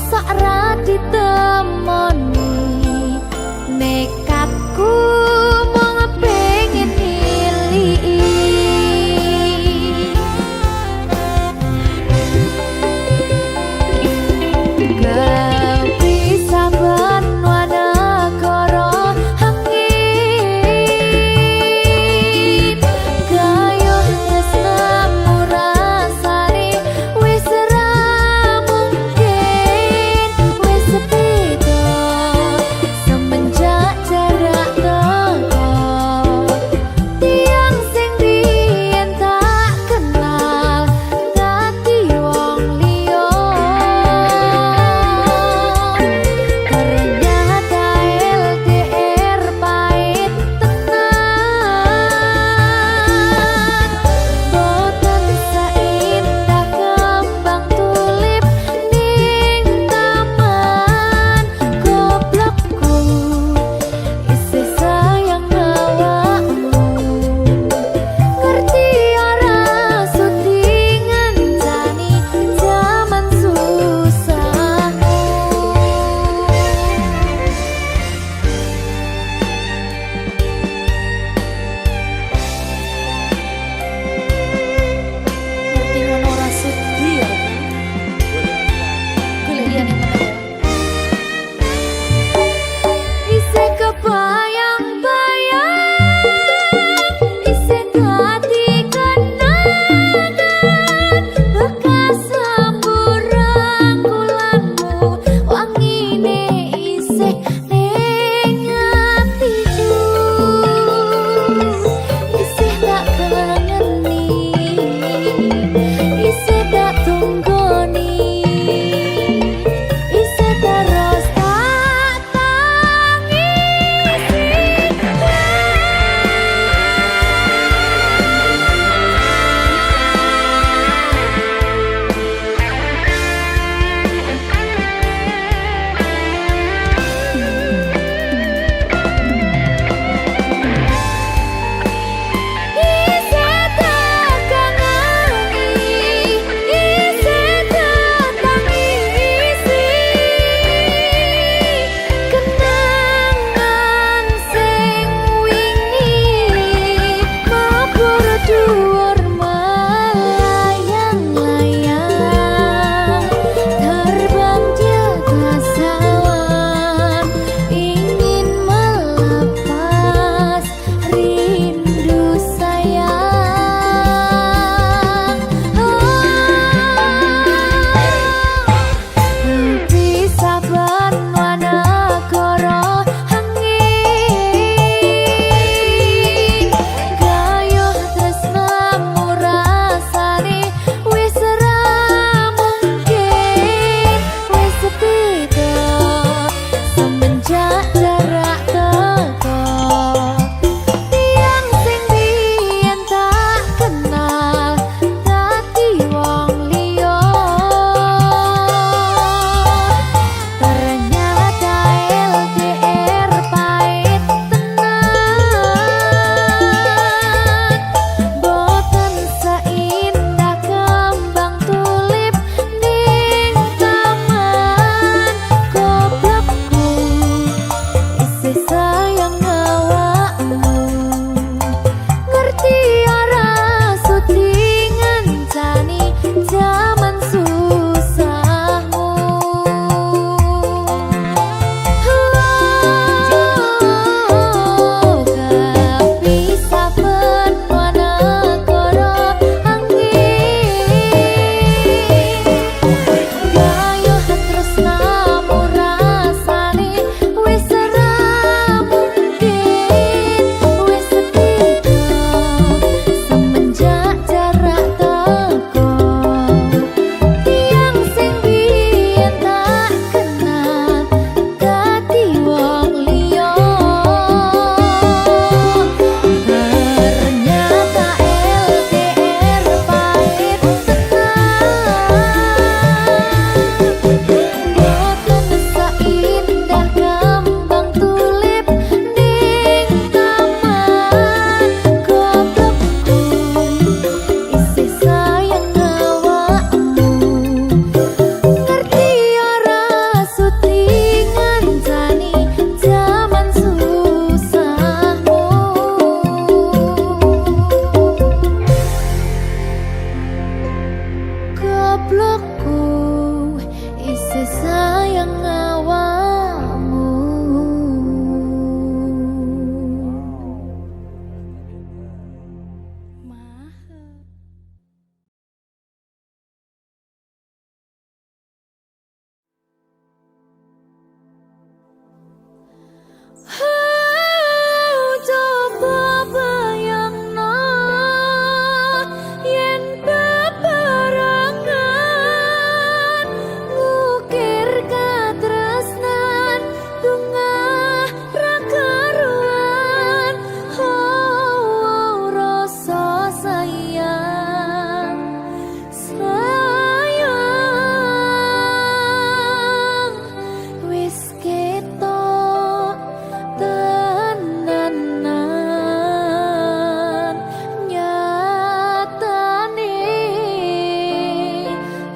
mosok ra ditemoni nekatku mung pengen niliki kepisahan wanagara angin gayuh tresnamu rasane wis ra mungkin wis beda semenjak sayang awakmu. Coba bayangno yen bebarengan ngukir katresnan tungah ra karuan. Oh, rasa sayang wis ketok tenanan nyatane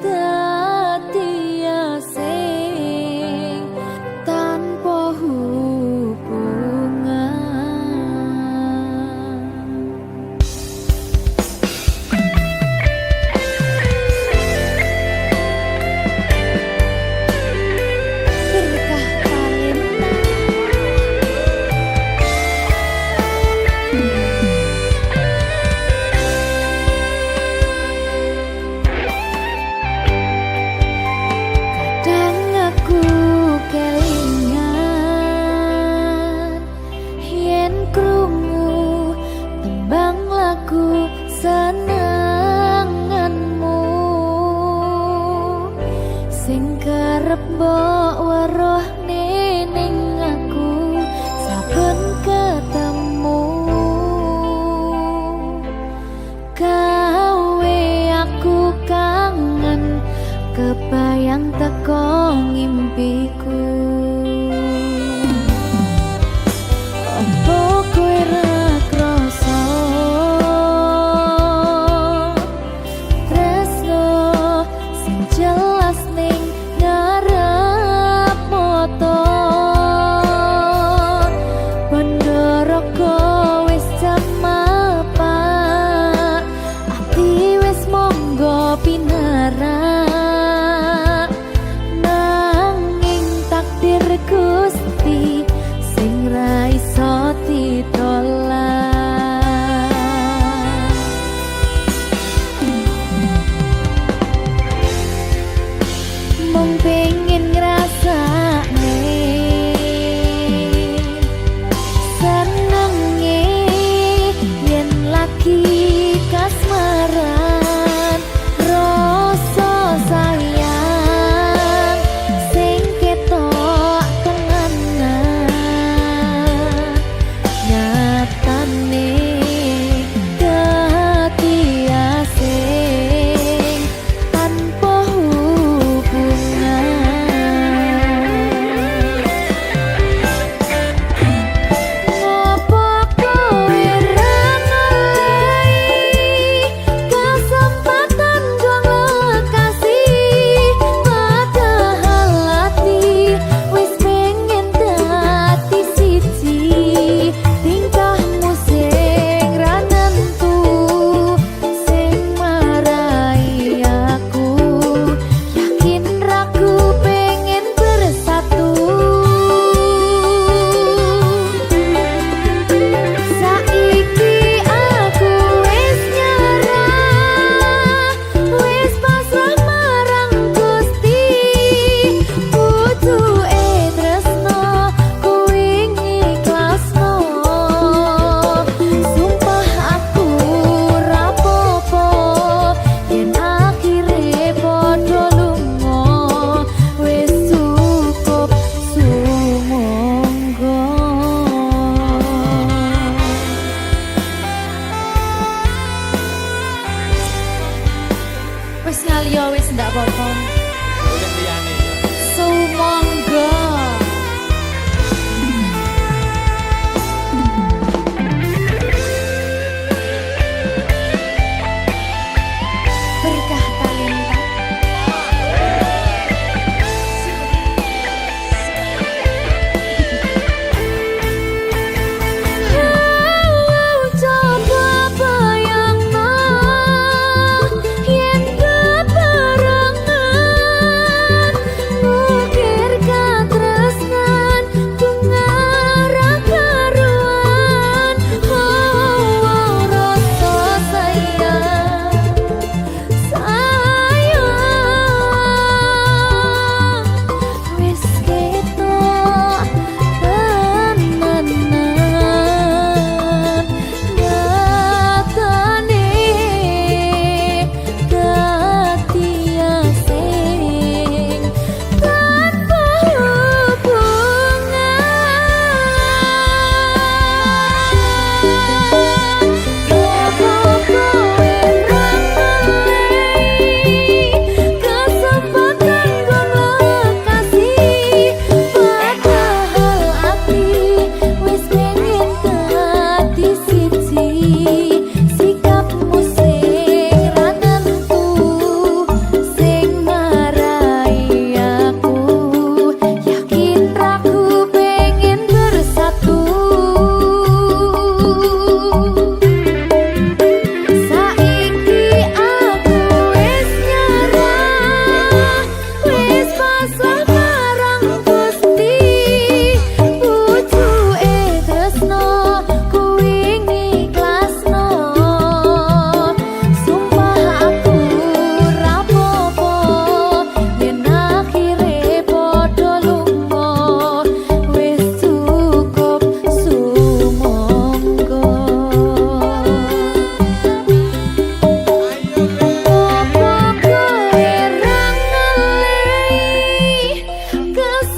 dadi asing tanpa hubungan. Berkah talenta kadang aku kelingan yen krungu tembang lagu senenganmu sing kerep mbok weruh ning aku saben ketemu. Gawe aku kangen kebayang teko ngimpiku. Apa kowe ra krasa tresno sing jelas ning ngarep mata. Pandharaka wis jamapak ati wis monggo pinarak nanging tak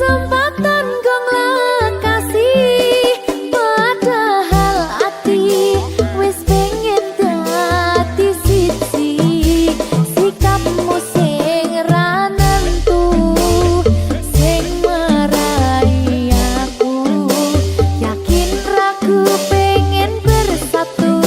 kesempatan gong lekasi padahal ati wis pengen dadi siji sikapmu sing ra nentu sing marai aku yakin ragu pengen bersatu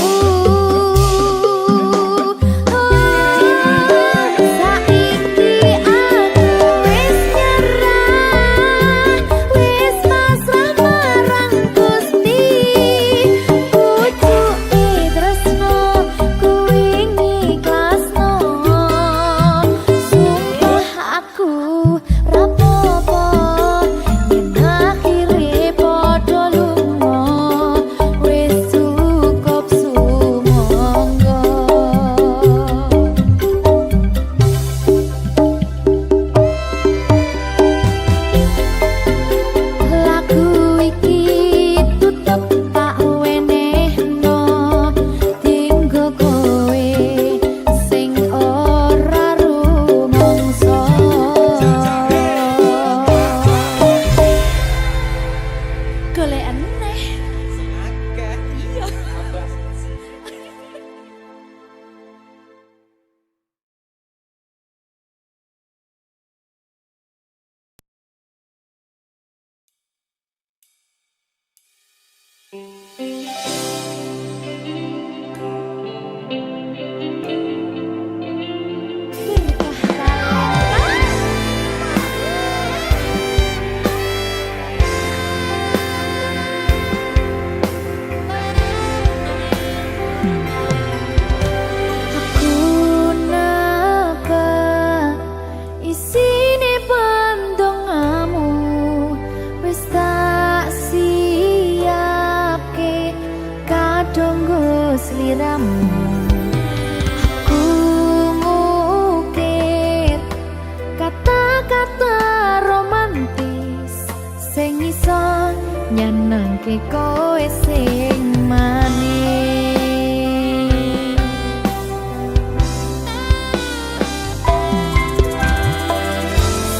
nyenengke kowe sing manis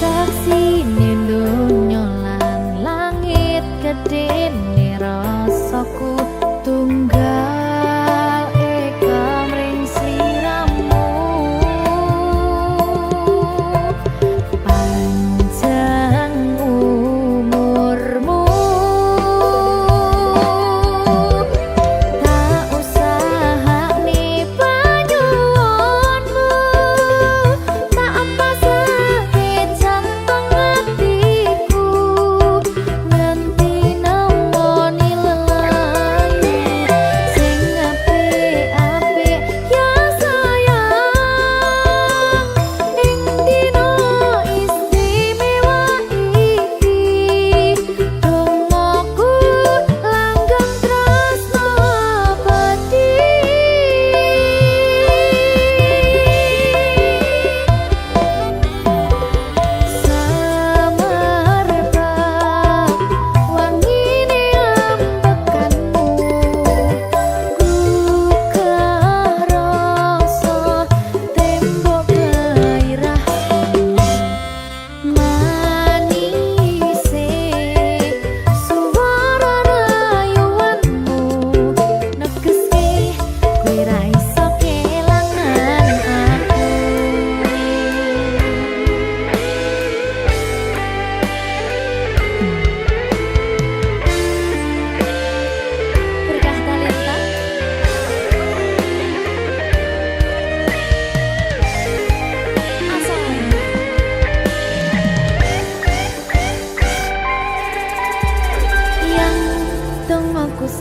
saksine donya lan langit gedene rasaku tunggal eka mring sliramu panjang umurmu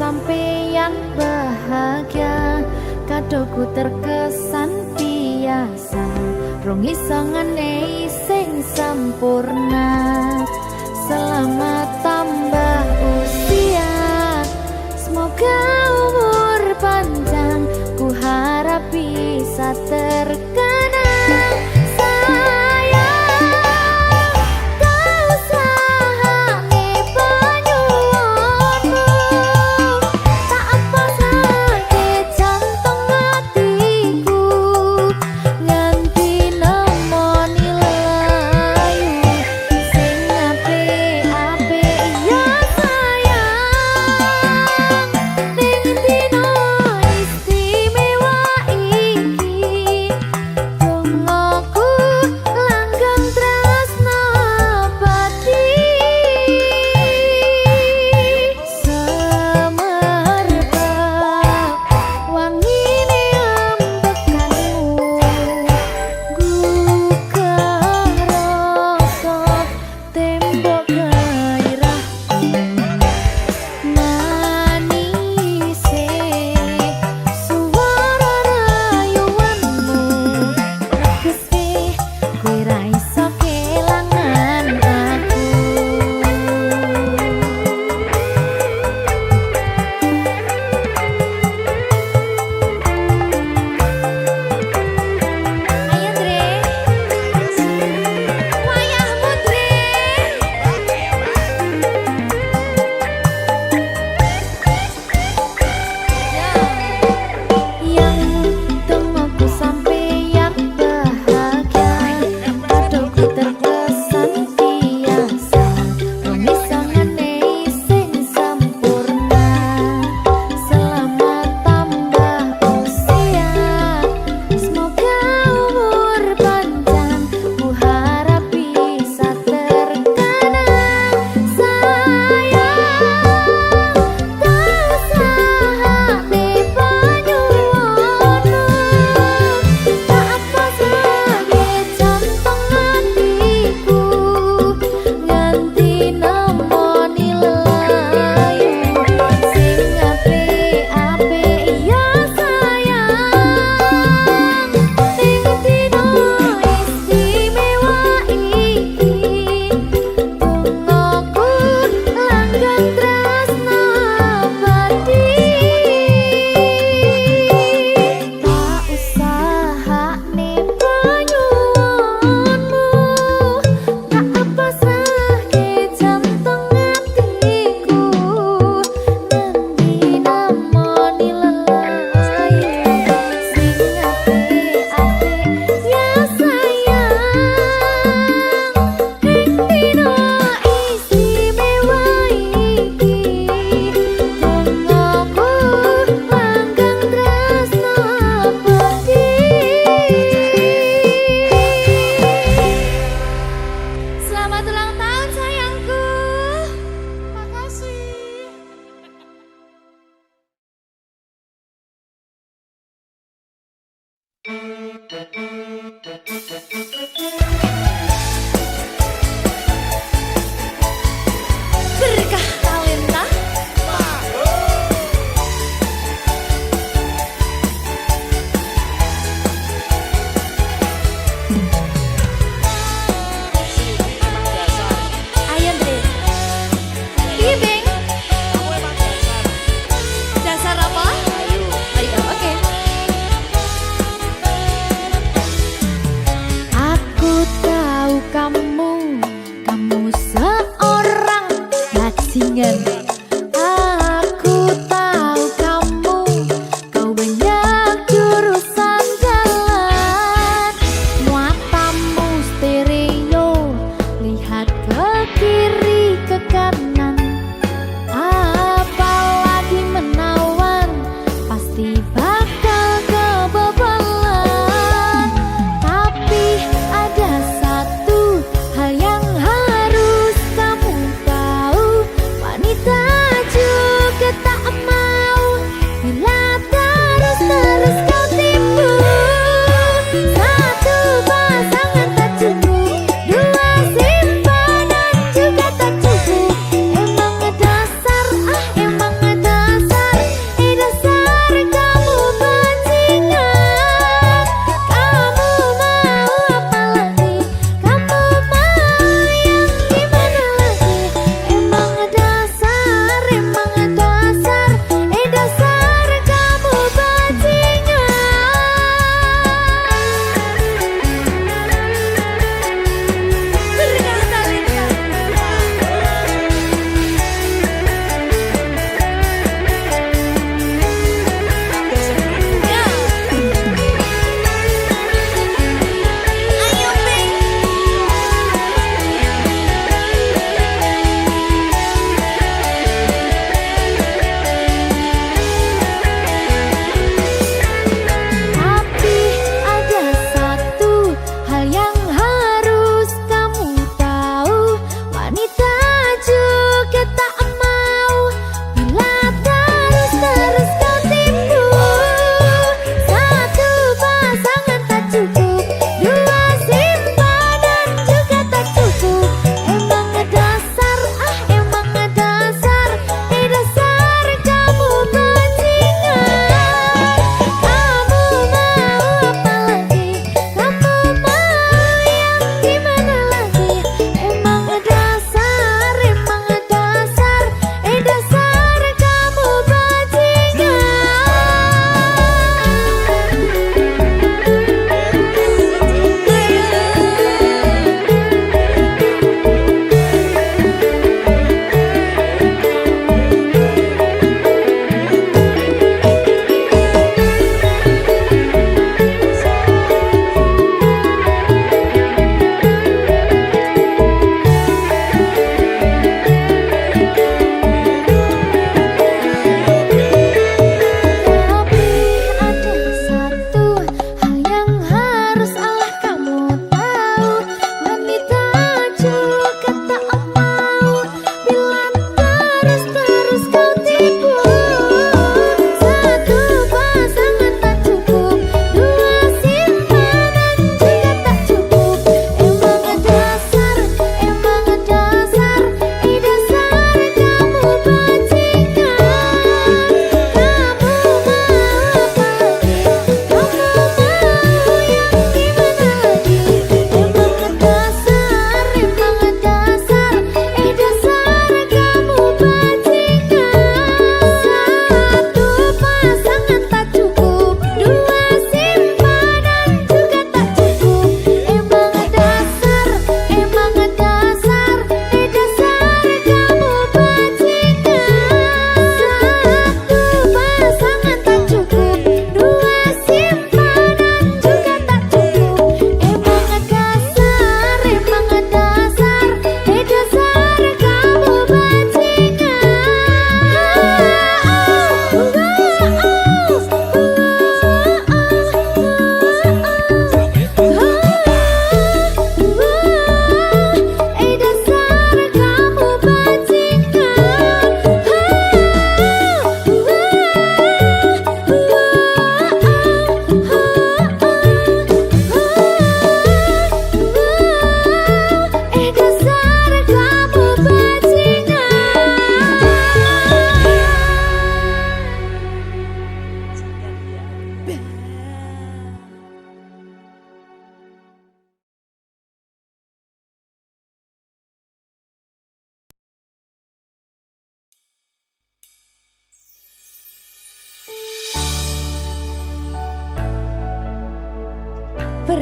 sampeyan bahagia kadoku terkesan biasa rong iso ngenehi sing sampurna selamat tambah usia semoga umur panjang ku harap bisa terkenang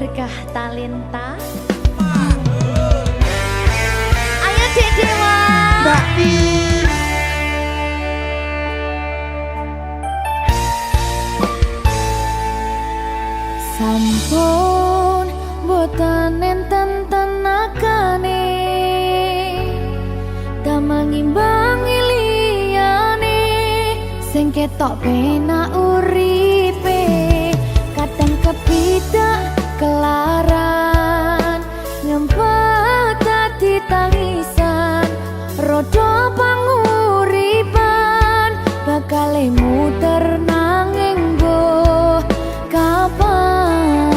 Berkah talenta. Ayo Dek Dewa. Mbak Pi. Sampun boten enten tenagane damel ngimbangi liyane sing ketok penak uripe kadang kepidak kelaran nyempet dadi tangisan rodo panguripan bakal muter nanging go kapan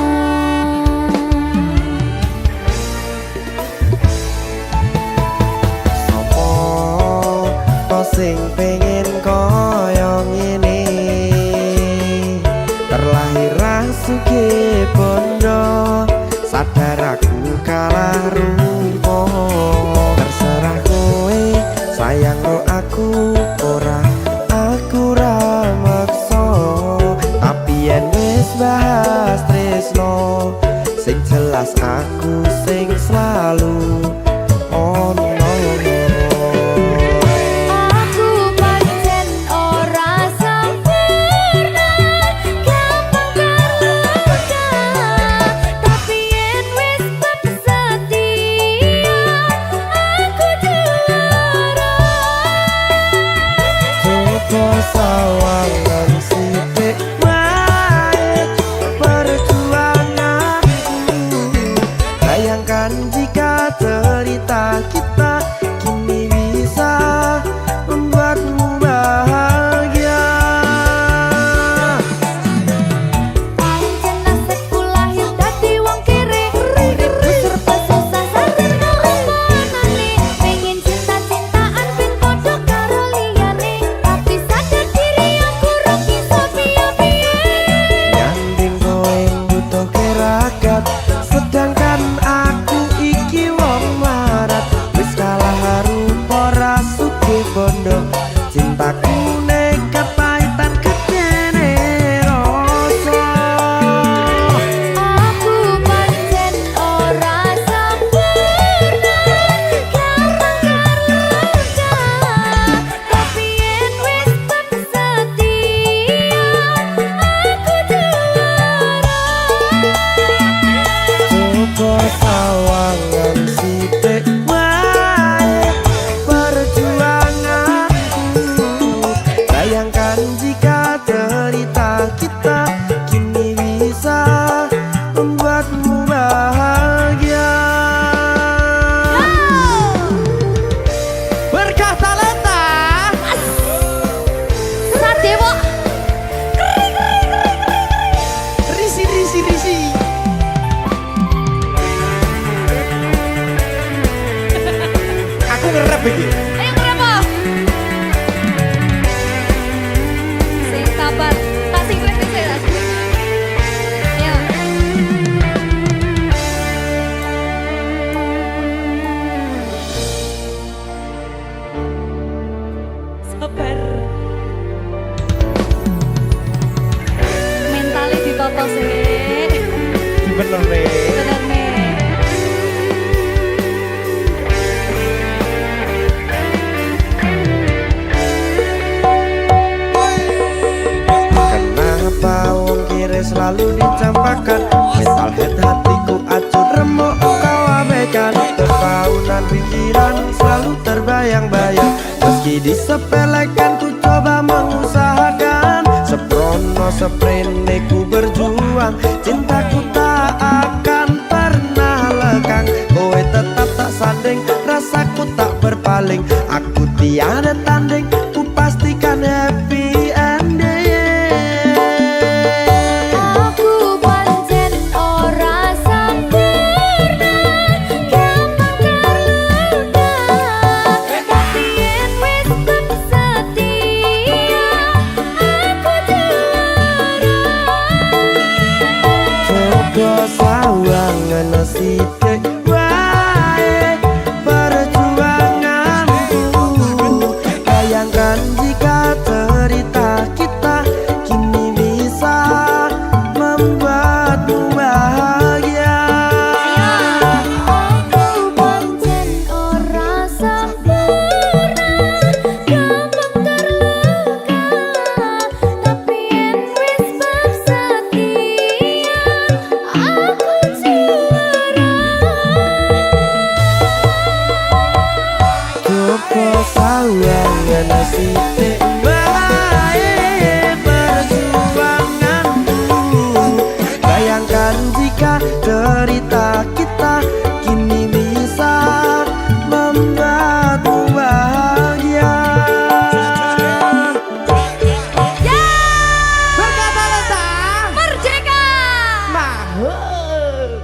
Sopo to sing pengen koyo ngene terlahir sugih bondo sadar aku kalah rumpo terserah kowe sayang lo aku ora aku ra maksa tapi yen wis bahas tresno sing jelas aku sing selalu ono aku pancen ora sempurna gampang terluka tapi yen wis tak setia aku juara coba sawangan sithik wae perjuanganku bayangkan jika cerita kita kini bisa membuatmu bahagia pancen nasibku lahir dadi wong kere uripku serba susah sarjana omonane pengen cinta-cintaan ben padha karo liyane tapi sadar diri aku ora bisa piye-piye nyanding kowe butuh keragat sedangkan aku iki wong larat wis kalah rupa ra sugih bondo cintaku nekat pahitan kedene rasa aku pancen ora sempurna gampang terluka tapi yen wis tak setia aku juara coba sawangan sithik wae perjuanganku bayangkan jika cerita kita kini bisa membuatmu bahagia berkah talenta Sadewo risi aku ngerep iki ayo kenapa sing sabar tak singlet saya ya sabar mentalnya ditoto sih bener nih bener nih kenapa wong kiri selalu dicampakkan mental head hatiku acuh remuk kau abaikan terpaunan pikiran selalu terbayang-bayang meski disepelekan ku coba mengusahakan seprono seprene ku berjuang cintaku tak akan pernah lekang kowe tetap tak sanding rasaku tak berpaling aku tiada tanding ku pastikan happy ending aku pancen ora sempurna gampang terluka tapi yen wis tak setia aku juara coba sawangan sithik wae perjuanganku bayang sawangan sithik bae perjuanganku. Bayangkan jika cerita kita kini bisa membuatmu bahagia. Berkata Lesta Merdeka. Mahal.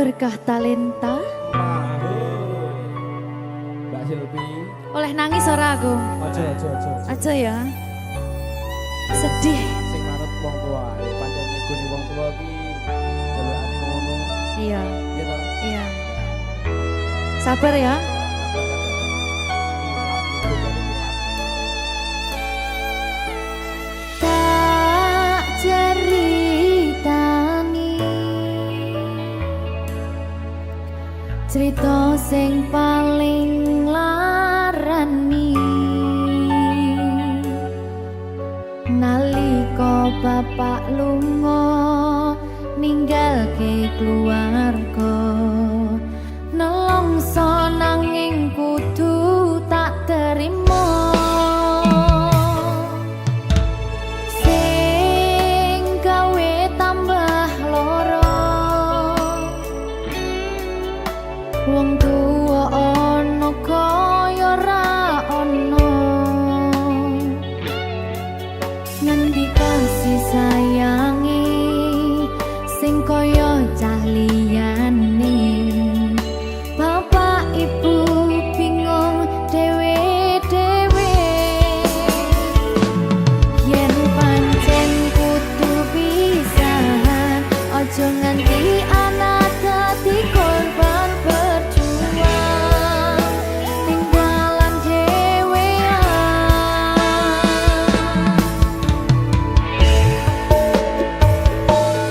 Berkah talenta. Mbak Silvi. Oleh nangis ora aku? Aja. Aja ya. Sedih. Sing manut wong tua, pancen ngegoni wong tua ki jelekane ngono. Iya, Iya toh? iya. Sabar ya. Tak ceritani cerita sing paling larani nalika bapak lunga ninggalke keluarga nelongso nanging kudu tak terima sing gawe tambah loro wong tuwa ana kaya ra ana ngendi kasih sayangi sing kaya cah liyane bapak ibu bingung dewe-dewe yen pancen kudu pisahan aja nganti anak dadi korban berjuang tinggalan dhewean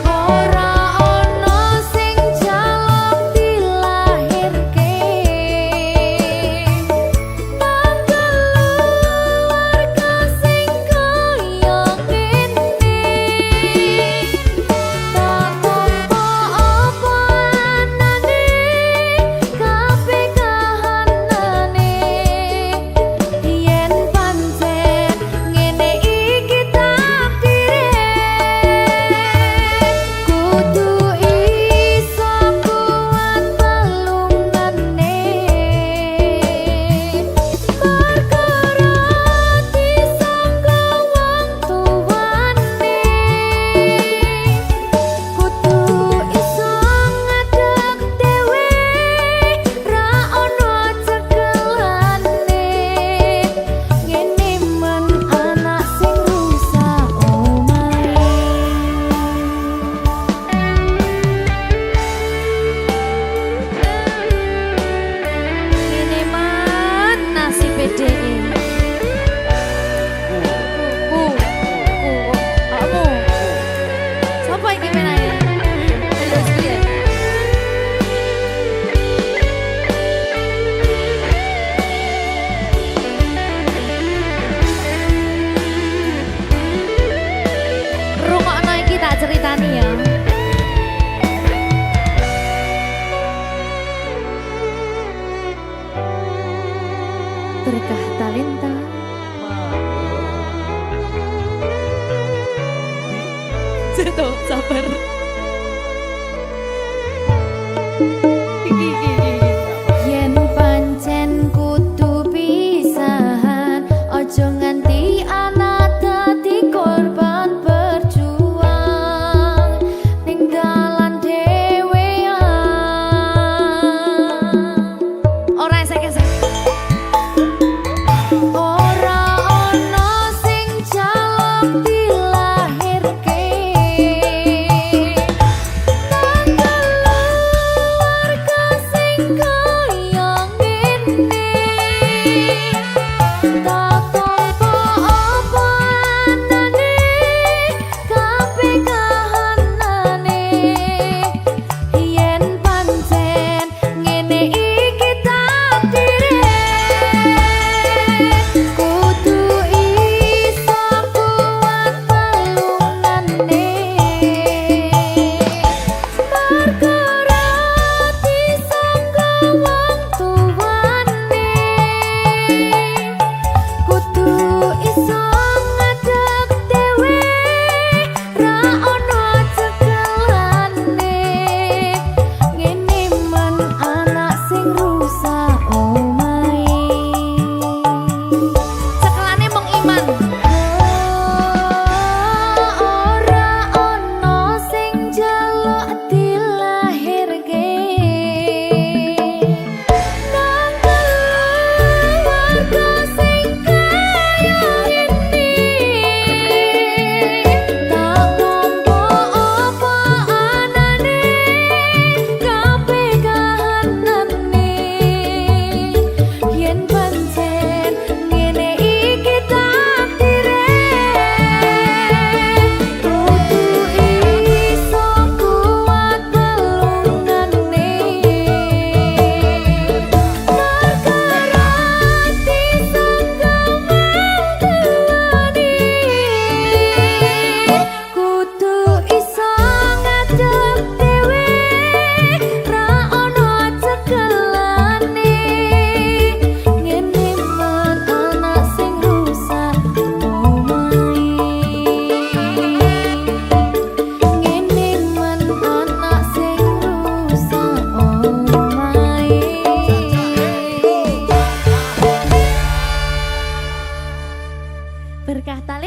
ora ono sing jaluk dilahirke tanggal keluarga sing kaya ngene tak tampa apa anane kabeh kahanane yen pancen ngene iki takdire kudu iso kuat pelungane perkara disangka wong tuwane kudu iso ngadeg dhewe ra ono cekelane ngene men anak sing rusak omahe ngene man nasib dhewe kamu siapa iki menanya terus piye rungokno iki tak ceritani ya berkah talenta Tuh, sabar. Yen pancen kudu pisahan, ojo nganti anak dadi korban berjuang ning dalan dhewean. Ora esek-esek. Ora ono sing jaluk dilahirke tanggal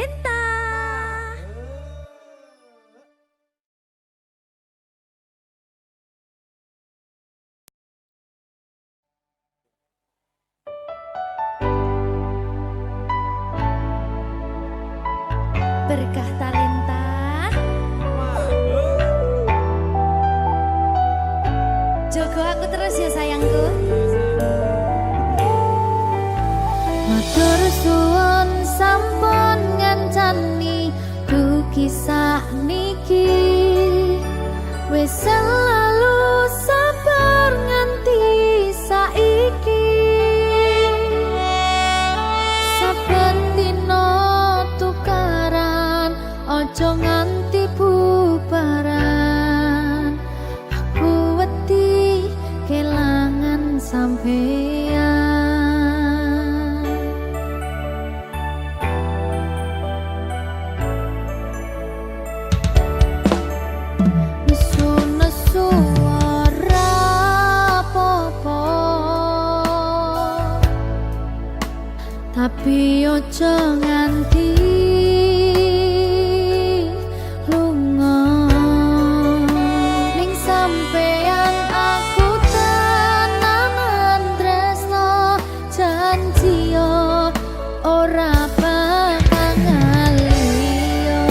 Talenta. Berkah talenta. Jogo aku terus ya sayangku. Matur suwun sampun ngancani ku kisah niki. Wis selalu sabar nganti saiki. Saben dina tukaran ojo nganti bubaran. Aku wedi kelangan sampeyan. Nesu-nesu ora apa-apa, tapi ojo nganti lunga. Ning sampeyan aku tenanan tresno, janji yo ora bakal ngaliyo.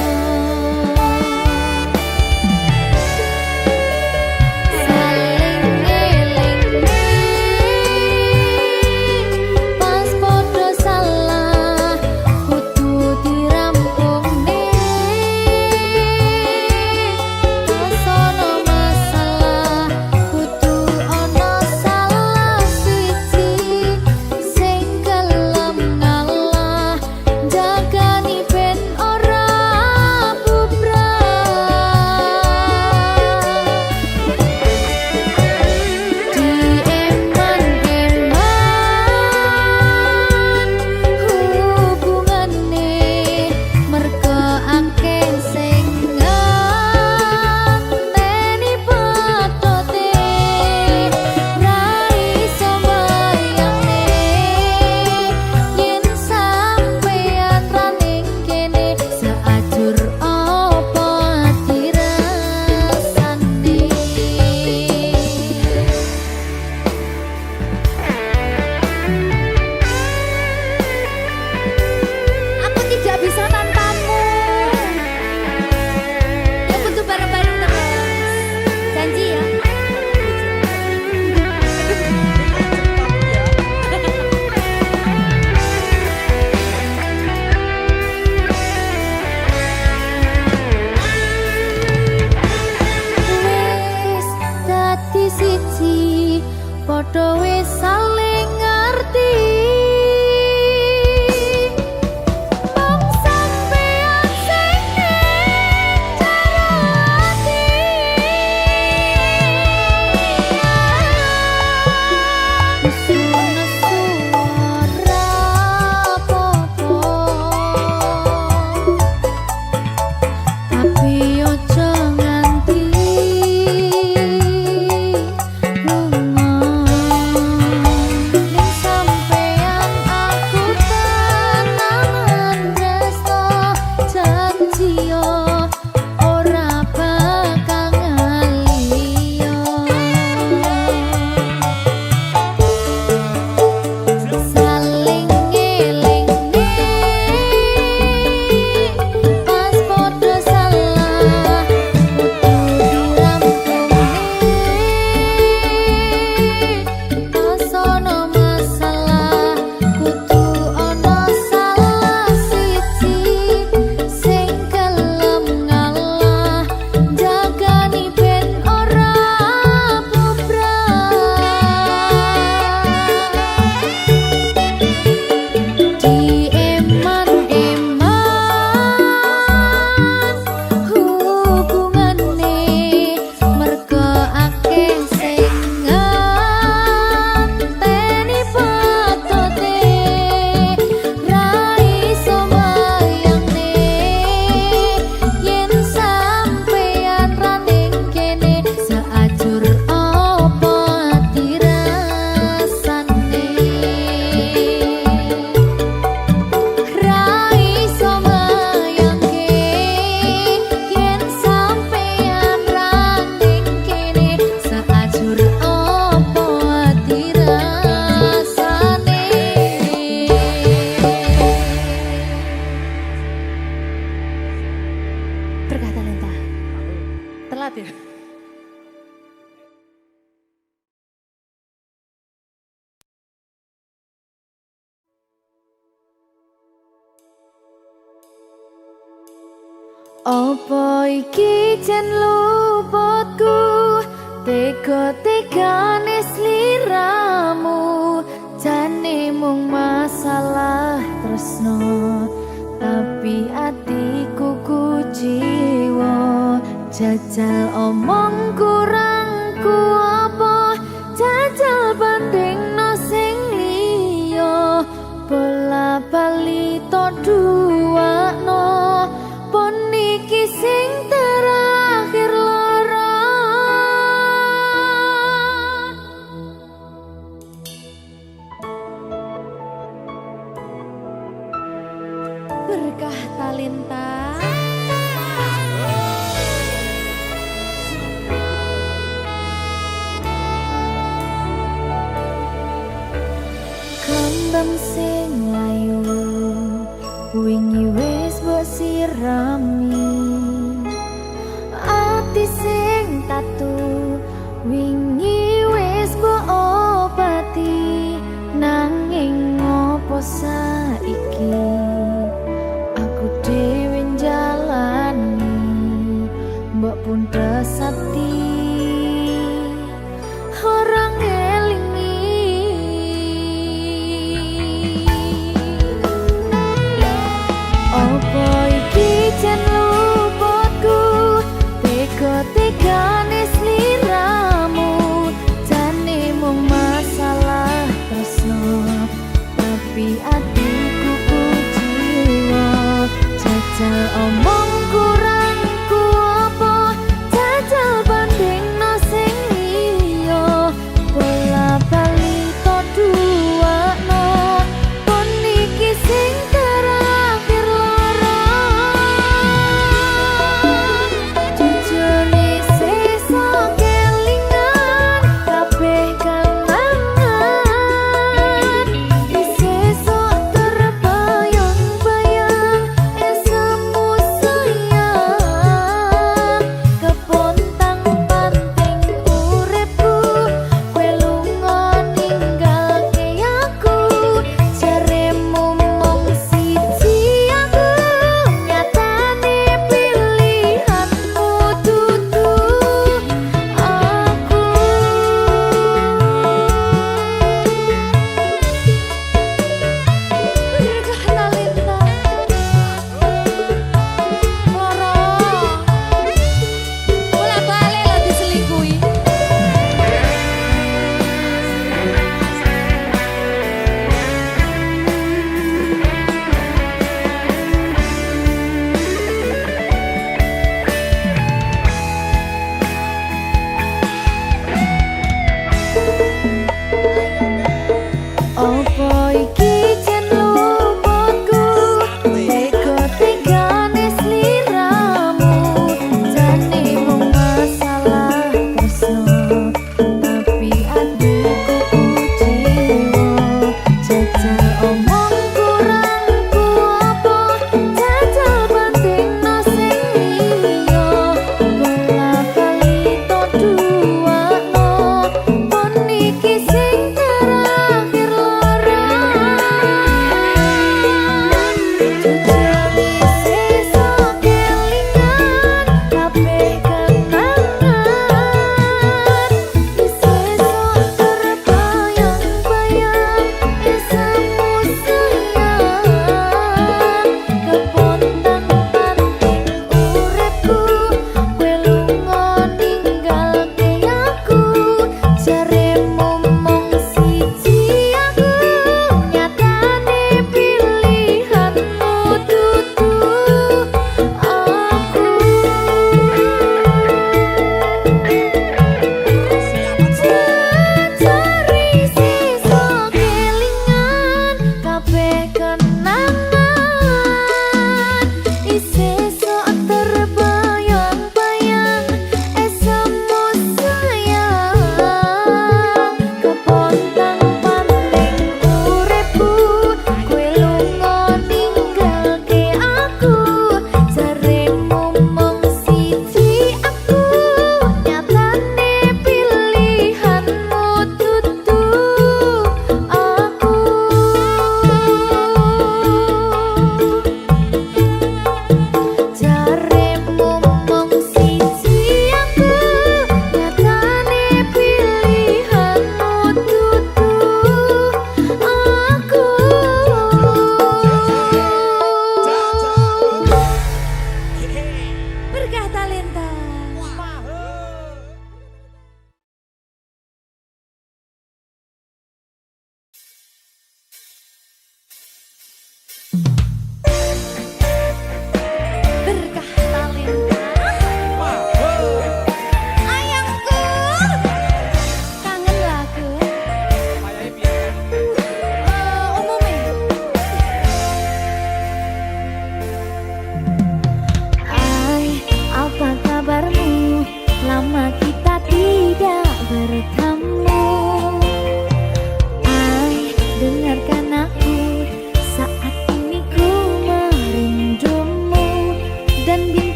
Saling ngelingi pas podo salah kudu dirampung nih. Tas ono masalah kudu ono salah siji sing gelem ngalah, jagani ben ora bubrah. Dieman-eman hubungane merga akeh sing ngenteni patote. Ra iso mbayangke yen sampeyan ra ning kene, seajur apa dirasane. Aku tidak bisa tanpamu. Ya butuh bareng-bareng terus. Janji ya. Wis dadi siji, padha wis saling ngerti. Mong sampeyan sing ning jero ati. Nesu-nesu ora apa-apa, tapi ojo nganti lunga. hebat ya. Apa iki jan luputku tega-tegane sliramu jane mung masalah tresno tapi atiku kuciwa jajal omong kurangku apa jajal bandingno sing liya bola bali to duakno pon iki sing terakhir lara berkah talenta kembang sing layu wingi wis mbok sirami ati sing tatu wingi wis mbok obati nanging ngopo saiki aku dhewe njalani mbok pun desati orang apa iki jan luputku tega-tegane sliramu jane mung masalah tresno tapi atiku kuciwa jajal omong kurangku apa jajal bandingno sing liya bola bali to duakno pon iki sing terakhir lara jujur sesa kelingan kabeh kenangan sesok terbayang-bayang esemu sayang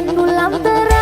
Nulam terus